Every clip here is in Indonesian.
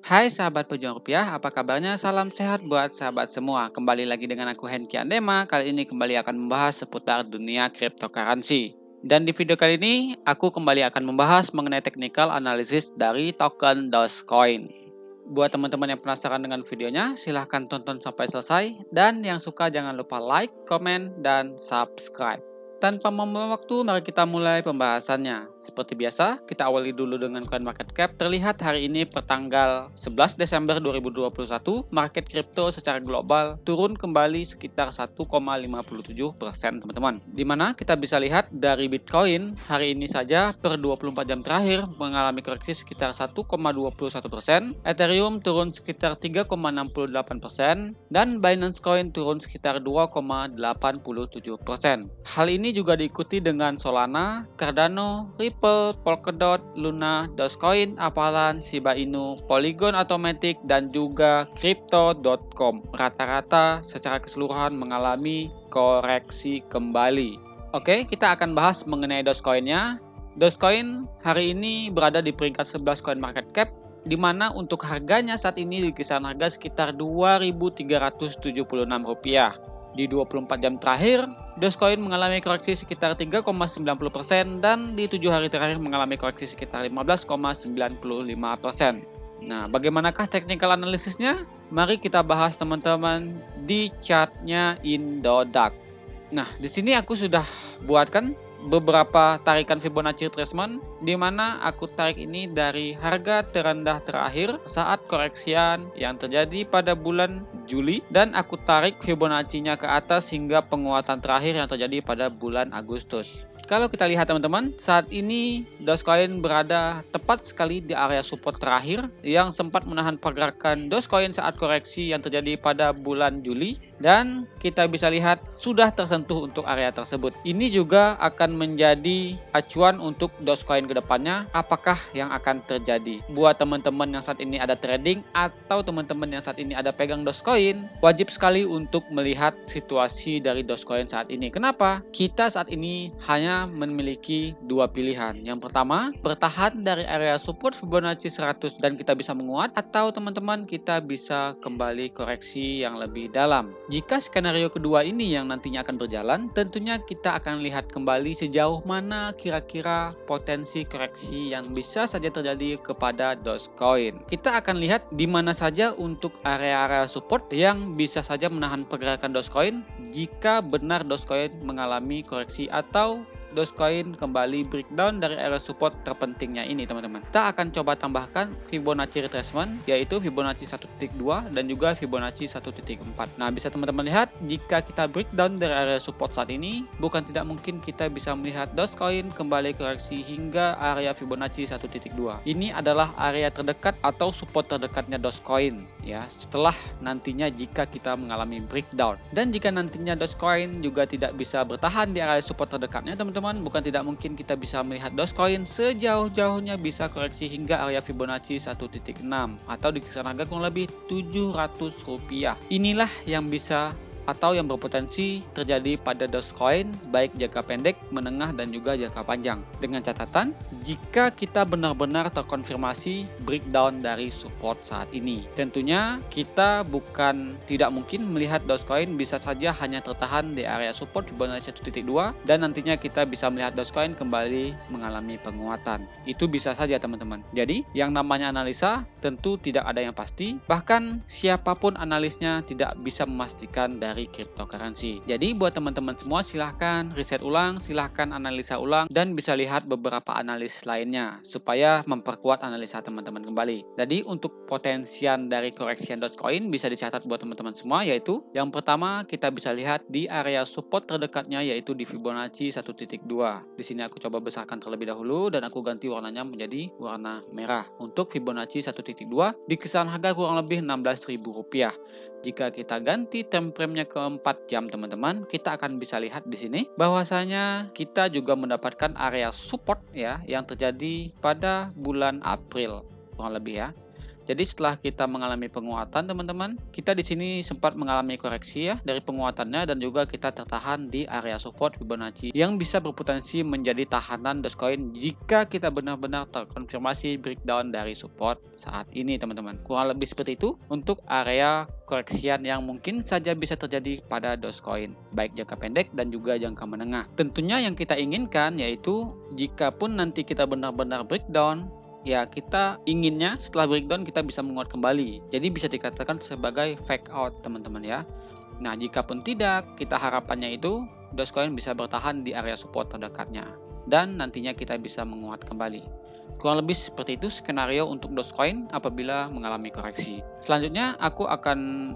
Hai sahabat pejuang rupiah, apa kabarnya? Salam sehat buat sahabat semua. Kembali lagi dengan aku Henki Andema. Kali ini kembali akan membahas seputar dunia cryptocurrency. Dan di video kali ini, aku kembali akan membahas mengenai technical analysis dari token Dogecoin. Buat teman-teman yang penasaran dengan videonya, silahkan tonton sampai selesai. Dan yang suka jangan lupa like, komen, dan subscribe. Tanpa membuang waktu, mari kita mulai pembahasannya. Seperti biasa, kita awali dulu dengan coin market cap. Terlihat hari ini pertanggal 11 Desember 2021, market crypto secara global turun kembali sekitar 1,57% teman-teman. Dimana kita bisa lihat dari Bitcoin, hari ini saja per 24 jam terakhir mengalami koreksi sekitar 1,21%, Ethereum turun sekitar 3,68%, dan Binance Coin turun sekitar 2,87%. Hal ini juga diikuti dengan Solana, Cardano, Ripple, Polkadot, Luna, Dogecoin, Avalanche, Shiba Inu, Polygon Automatic, dan juga Crypto.com. Rata-rata secara keseluruhan mengalami koreksi kembali. Oke, kita akan bahas mengenai Dogecoin-nya. Dogecoin hari ini berada di peringkat 11 coin market cap, di mana untuk harganya saat ini di kisaran harga sekitar Rp2.376. Di 24 jam terakhir, Dogecoin mengalami koreksi sekitar 3,90% dan di 7 hari terakhir mengalami koreksi sekitar 15,95%. Nah, bagaimanakah technical analisisnya? Mari kita bahas teman-teman di chartnya Indodax. Nah, di sini aku sudah buatkan beberapa tarikan Fibonacci retracement, di mana aku tarik ini dari harga terendah terakhir saat koreksian yang terjadi pada bulan Juli, dan aku tarik Fibonacci-nya ke atas hingga penguatan terakhir yang terjadi pada bulan Agustus. Kalau kita lihat teman-teman, saat ini Dogecoin berada tepat sekali di area support terakhir yang sempat menahan pergerakan Dogecoin saat koreksi yang terjadi pada bulan Juli, dan kita bisa lihat sudah tersentuh untuk area tersebut. Ini juga akan menjadi acuan untuk Dogecoin ke depannya, apakah yang akan terjadi. Buat teman-teman yang saat ini ada trading atau teman-teman yang saat ini ada pegang Dogecoin, wajib sekali untuk melihat situasi dari Dogecoin saat ini. Kenapa? Kita saat ini hanya memiliki dua pilihan. Yang pertama, bertahan dari area support Fibonacci 100 dan kita bisa menguat, atau teman-teman kita bisa kembali koreksi yang lebih dalam. Jika skenario kedua ini yang nantinya akan berjalan, tentunya kita akan lihat kembali sejauh mana kira-kira potensi koreksi yang bisa saja terjadi kepada Dogecoin. Kita akan lihat di mana saja untuk area-area support yang bisa saja menahan pergerakan Dogecoin jika benar Dogecoin mengalami koreksi atau Dogecoin kembali breakdown dari area support terpentingnya ini teman-teman. Kita akan coba tambahkan Fibonacci retracement, yaitu Fibonacci 1.2 dan juga Fibonacci 1.4. Nah, bisa teman-teman lihat jika kita breakdown dari area support saat ini, bukan tidak mungkin kita bisa melihat Dogecoin kembali koreksi hingga area Fibonacci 1.2. Ini adalah area terdekat atau support terdekatnya Dogecoin ya, setelah nantinya jika kita mengalami breakdown. Dan jika nantinya Dogecoin juga tidak bisa bertahan di area support terdekatnya teman-teman, bukan tidak mungkin kita bisa melihat Dogecoin sejauh-jauhnya bisa koreksi hingga area Fibonacci 1.6 atau di kisaran harga kurang lebih Rp700. Inilah yang bisa atau yang berpotensi terjadi pada Dogecoin baik jangka pendek, menengah, dan juga jangka panjang. Dengan catatan, jika kita benar-benar terkonfirmasi breakdown dari support saat ini. Tentunya kita bukan tidak mungkin melihat Dogecoin bisa saja hanya tertahan di area support Fibonacci 1.2 dan nantinya kita bisa melihat Dogecoin kembali mengalami penguatan. Itu bisa saja teman-teman. Jadi, yang namanya analisa tentu tidak ada yang pasti, bahkan siapapun analisnya tidak bisa memastikan dari cryptocurrency. Jadi buat teman-teman semua silahkan riset ulang, silahkan analisa ulang, dan bisa lihat beberapa analis lainnya supaya memperkuat analisa teman-teman kembali. Jadi untuk potensian dari koreksi Dogecoin bisa dicatat buat teman-teman semua, yaitu yang pertama kita bisa lihat di area support terdekatnya yaitu di Fibonacci 1.2. Di sini aku coba besarkan terlebih dahulu dan aku ganti warnanya menjadi warna merah. Untuk Fibonacci 1.2 di kisaran harga kurang lebih Rp16.000. Jika kita ganti time frame-nya ke 4 jam teman-teman, kita akan bisa lihat di sini bahwasanya kita juga mendapatkan area support ya yang terjadi pada bulan April kurang lebih ya. Jadi setelah kita mengalami penguatan teman-teman, kita di sini sempat mengalami koreksi ya dari penguatannya dan juga kita tertahan di area support Fibonacci yang bisa berpotensi menjadi tahanan Dogecoin jika kita benar-benar terkonfirmasi breakdown dari support saat ini teman-teman. Kurang lebih seperti itu untuk area koreksian yang mungkin saja bisa terjadi pada Dogecoin, baik jangka pendek dan juga jangka menengah. Tentunya yang kita inginkan yaitu jika pun nanti kita benar-benar breakdown, ya kita inginnya setelah breakdown kita bisa menguat kembali. Jadi bisa dikatakan sebagai fake out teman-teman ya. Nah jika pun tidak, kita harapannya itu Dogecoin bisa bertahan di area support terdekatnya dan nantinya kita bisa menguat kembali. Kurang lebih seperti itu skenario untuk Dogecoin apabila mengalami koreksi. Selanjutnya aku akan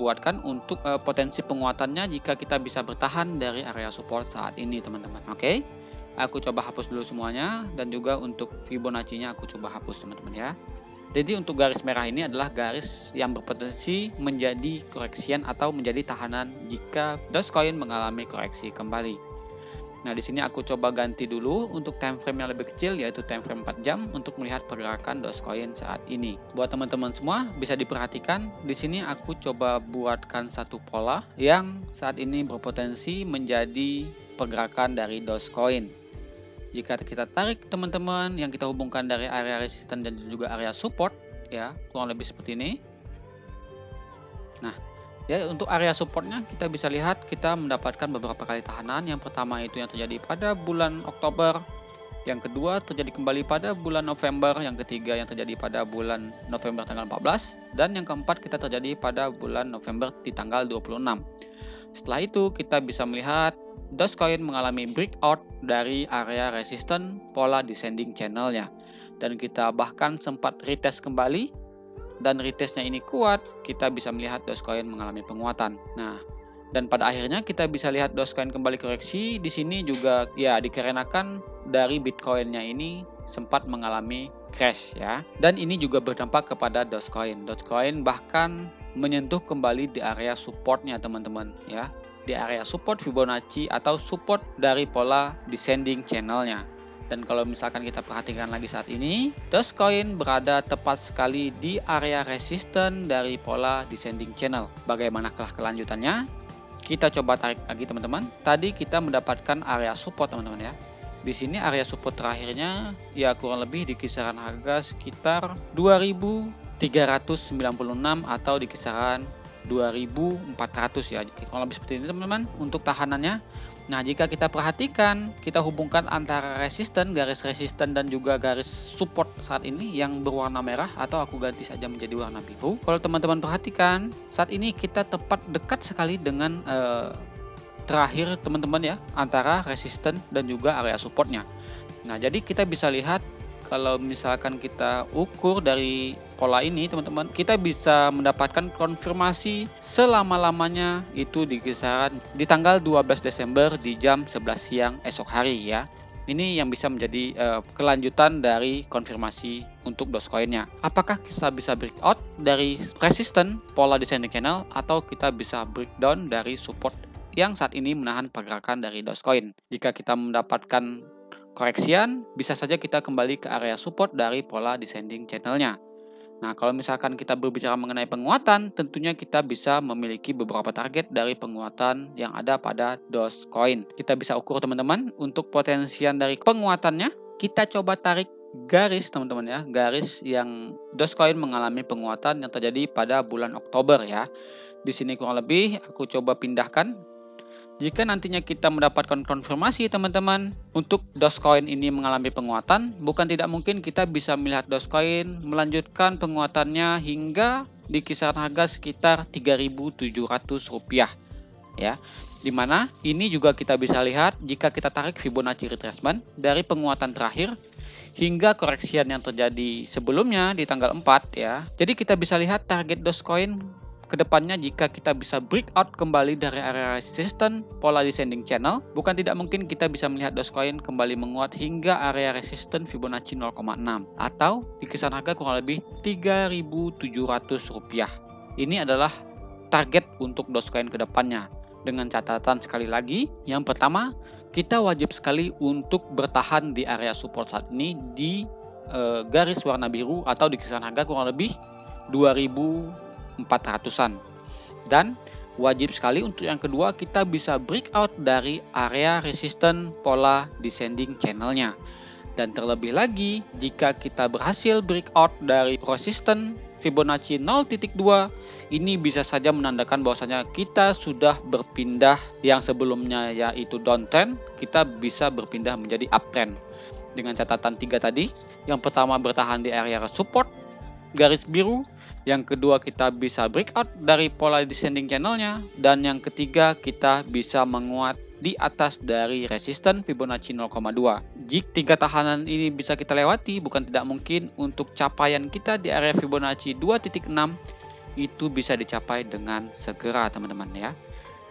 buatkan untuk potensi penguatannya jika kita bisa bertahan dari area support saat ini teman-teman. Oke. Aku coba hapus dulu semuanya dan juga untuk Fibonacci-nya aku coba hapus teman-teman ya. Jadi untuk garis merah ini adalah garis yang berpotensi menjadi koreksian atau menjadi tahanan jika Dogecoin mengalami koreksi kembali. Nah, di sini aku coba ganti dulu untuk time frame yang lebih kecil yaitu time frame 4 jam untuk melihat pergerakan Dogecoin saat ini. Buat teman-teman semua bisa diperhatikan, di sini aku coba buatkan satu pola yang saat ini berpotensi menjadi pergerakan dari Dogecoin. Jika kita tarik teman-teman yang kita hubungkan dari area resisten dan juga area support ya, kurang lebih seperti ini. Nah, ya untuk area supportnya kita bisa lihat kita mendapatkan beberapa kali tahanan. Yang pertama itu yang terjadi pada bulan Oktober, yang kedua terjadi kembali pada bulan November, yang ketiga yang terjadi pada bulan November tanggal 14, dan yang keempat kita terjadi pada bulan November di tanggal 26. Setelah itu kita bisa melihat Dogecoin mengalami breakout dari area resisten pola descending channelnya, dan kita bahkan sempat retest kembali dan retestnya ini kuat, kita bisa melihat Dogecoin mengalami penguatan. Nah, dan pada akhirnya kita bisa lihat Dogecoin kembali koreksi. Di sini juga ya dikarenakan dari Bitcoinnya ini sempat mengalami crash ya, dan ini juga berdampak kepada Dogecoin. Dogecoin bahkan menyentuh kembali di area supportnya teman-teman ya, di area support Fibonacci atau support dari pola descending channelnya. Dan kalau misalkan kita perhatikan lagi saat ini, Dogecoin berada tepat sekali di area resisten dari pola descending channel. Bagaimanakah kelanjutannya? Kita coba tarik lagi teman-teman. Tadi kita mendapatkan area support teman-teman ya. Di sini area support terakhirnya ya kurang lebih di kisaran harga sekitar 2.396 atau di kisaran 2.400 ya, kurang lebih seperti ini teman-teman untuk tahanannya. Nah jika kita perhatikan, kita hubungkan antara resisten, garis resisten dan juga garis support saat ini yang berwarna merah, atau aku ganti saja menjadi warna biru. Kalau teman-teman perhatikan, saat ini kita tepat dekat sekali dengan terakhir teman-teman ya, antara resisten dan juga area supportnya. Nah jadi kita bisa lihat kalau misalkan kita ukur dari pola ini teman-teman, kita bisa mendapatkan konfirmasi selama-lamanya itu di kisaran di tanggal 12 Desember di jam 11 siang esok hari ya. Ini yang bisa menjadi kelanjutan dari konfirmasi untuk Dogecoin-nya. Apakah kita bisa breakout dari resisten pola descending channel atau kita bisa breakdown dari support yang saat ini menahan pergerakan dari Dogecoin? Jika kita mendapatkan koreksian, bisa saja kita kembali ke area support dari pola descending channelnya. Nah, kalau misalkan kita berbicara mengenai penguatan, tentunya kita bisa memiliki beberapa target dari penguatan yang ada pada Dogecoin. Kita bisa ukur teman-teman untuk potensian dari penguatannya. Kita coba tarik garis teman-teman ya, garis yang Dogecoin mengalami penguatan yang terjadi pada bulan Oktober ya. Di sini kurang lebih aku coba pindahkan. Jika nantinya kita mendapatkan konfirmasi teman-teman untuk Dogecoin ini mengalami penguatan, bukan tidak mungkin kita bisa melihat Dogecoin melanjutkan penguatannya hingga di kisaran harga sekitar Rp3.700 ya. Dimana ini juga kita bisa lihat jika kita tarik Fibonacci retracement dari penguatan terakhir hingga koreksian yang terjadi sebelumnya di tanggal 4 ya. Jadi kita bisa lihat target Dogecoin kedepannya jika kita bisa breakout kembali dari area resisten pola descending channel, bukan tidak mungkin kita bisa melihat Dogecoin kembali menguat hingga area resisten Fibonacci 0,6 atau di kisaran harga kurang lebih Rp3.700. Ini adalah target untuk Dogecoin kedepannya. Dengan catatan sekali lagi, yang pertama kita wajib sekali untuk bertahan di area support saat ini di garis warna biru atau di kisaran harga kurang lebih 2.400-an. Dan wajib sekali untuk yang kedua, kita bisa breakout dari area resisten pola descending channelnya. Dan terlebih lagi, jika kita berhasil breakout dari resisten Fibonacci 0.2, ini bisa saja menandakan bahwasanya kita sudah berpindah yang sebelumnya yaitu downtrend, kita bisa berpindah menjadi uptrend. Dengan catatan 3 tadi, yang pertama bertahan di area support garis biru, yang kedua kita bisa breakout dari pola descending channelnya, dan yang ketiga kita bisa menguat di atas dari resisten Fibonacci 0,2. Jika 3 tahanan ini bisa kita lewati, bukan tidak mungkin untuk capaian kita di area Fibonacci 2.6 itu bisa dicapai dengan segera, teman-teman ya.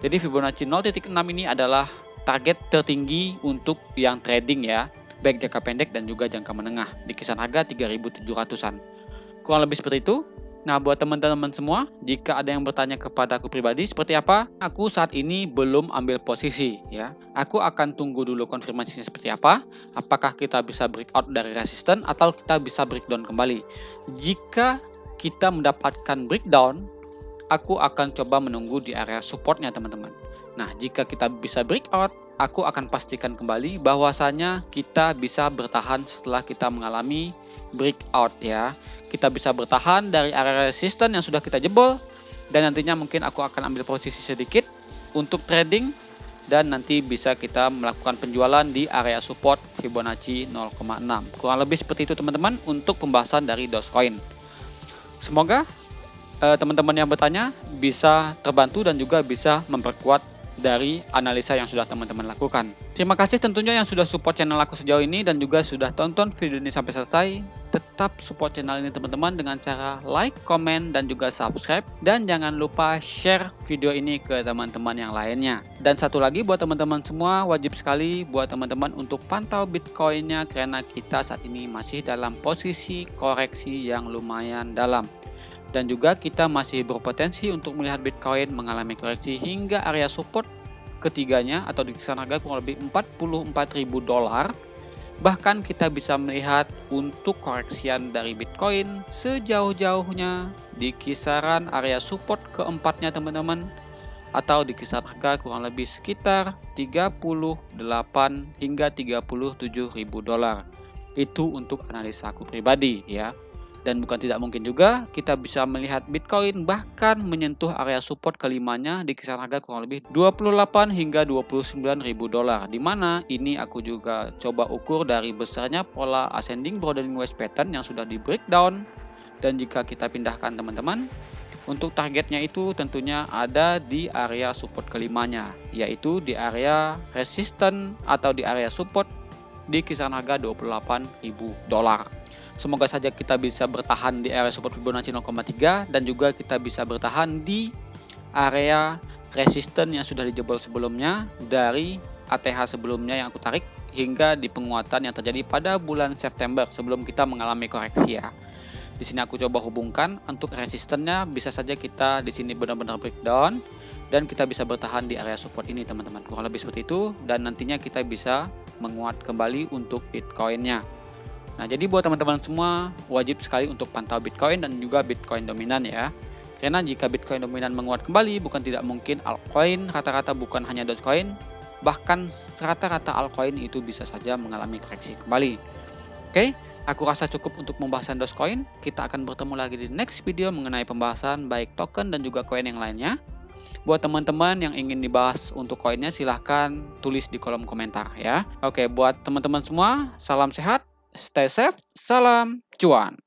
Jadi Fibonacci 0.6 ini adalah target tertinggi untuk yang trading ya, baik jangka pendek dan juga jangka menengah, di kisaran harga 3.700-an. Kurang lebih seperti itu. Nah, buat teman-teman semua, jika ada yang bertanya kepada aku pribadi seperti apa, aku saat ini belum ambil posisi ya. Aku akan tunggu dulu konfirmasinya seperti apa. Apakah kita bisa breakout dari resisten atau kita bisa breakdown kembali. Jika kita mendapatkan breakdown, aku akan coba menunggu di area supportnya, teman-teman. Nah, jika kita bisa breakout, aku akan pastikan kembali bahwasanya kita bisa bertahan setelah kita mengalami breakout ya. Kita bisa bertahan dari area resisten yang sudah kita jebol, dan nantinya mungkin aku akan ambil posisi sedikit untuk trading, dan nanti bisa kita melakukan penjualan di area support Fibonacci 0,6. Kurang lebih seperti itu, teman-teman, untuk pembahasan dari Dogecoin. Semoga teman-teman yang bertanya bisa terbantu dan juga bisa memperkuat dari analisa yang sudah teman-teman lakukan. Terima kasih tentunya yang sudah support channel aku sejauh ini dan juga sudah tonton video ini sampai selesai. Tetap support channel ini, teman-teman, dengan cara like, komen, dan juga subscribe. Dan jangan lupa share video ini ke teman-teman yang lainnya. Dan satu lagi buat teman-teman semua, wajib sekali buat teman-teman untuk pantau Bitcoinnya, karena kita saat ini masih dalam posisi koreksi yang lumayan dalam. Dan juga kita masih berpotensi untuk melihat Bitcoin mengalami koreksi hingga area support ketiganya atau di kisaran harga kurang lebih $44.000. Bahkan kita bisa melihat untuk koreksian dari Bitcoin sejauh-jauhnya di kisaran area support keempatnya, teman-teman, atau di kisaran harga kurang lebih sekitar $38 hingga $37.000. Itu untuk analisa aku pribadi ya. Dan bukan tidak mungkin juga kita bisa melihat Bitcoin bahkan menyentuh area support kelimanya di kisaran harga kurang lebih $28 hingga $29.000, di mana ini aku juga coba ukur dari besarnya pola ascending broadening wedge pattern yang sudah di breakdown. Dan jika kita pindahkan, teman-teman, untuk targetnya itu tentunya ada di area support kelimanya, yaitu di area resisten atau di area support di kisaran harga $28.000. Semoga saja kita bisa bertahan di area support Fibonacci 0,3 dan juga kita bisa bertahan di area resisten yang sudah dijebol sebelumnya dari ATH sebelumnya yang aku tarik hingga di penguatan yang terjadi pada bulan September sebelum kita mengalami koreksi ya. Di sini aku coba hubungkan untuk resistennya, bisa saja kita di sini benar-benar breakdown dan kita bisa bertahan di area support ini, teman-teman. Kurang lebih seperti itu, dan nantinya kita bisa menguat kembali untuk Bitcoinnya. Nah, jadi buat teman-teman semua wajib sekali untuk pantau Bitcoin dan juga Bitcoin dominan ya. Karena jika Bitcoin dominan menguat kembali, bukan tidak mungkin altcoin rata-rata, bukan hanya Dogecoin, bahkan rata-rata altcoin itu bisa saja mengalami koreksi kembali. Oke, aku rasa cukup untuk pembahasan Dogecoin. Kita akan bertemu lagi di next video mengenai pembahasan baik token dan juga koin yang lainnya. Buat teman-teman yang ingin dibahas untuk koinnya, silahkan tulis di kolom komentar ya. Oke, buat teman-teman semua, salam sehat. Stay safe, salam cuan.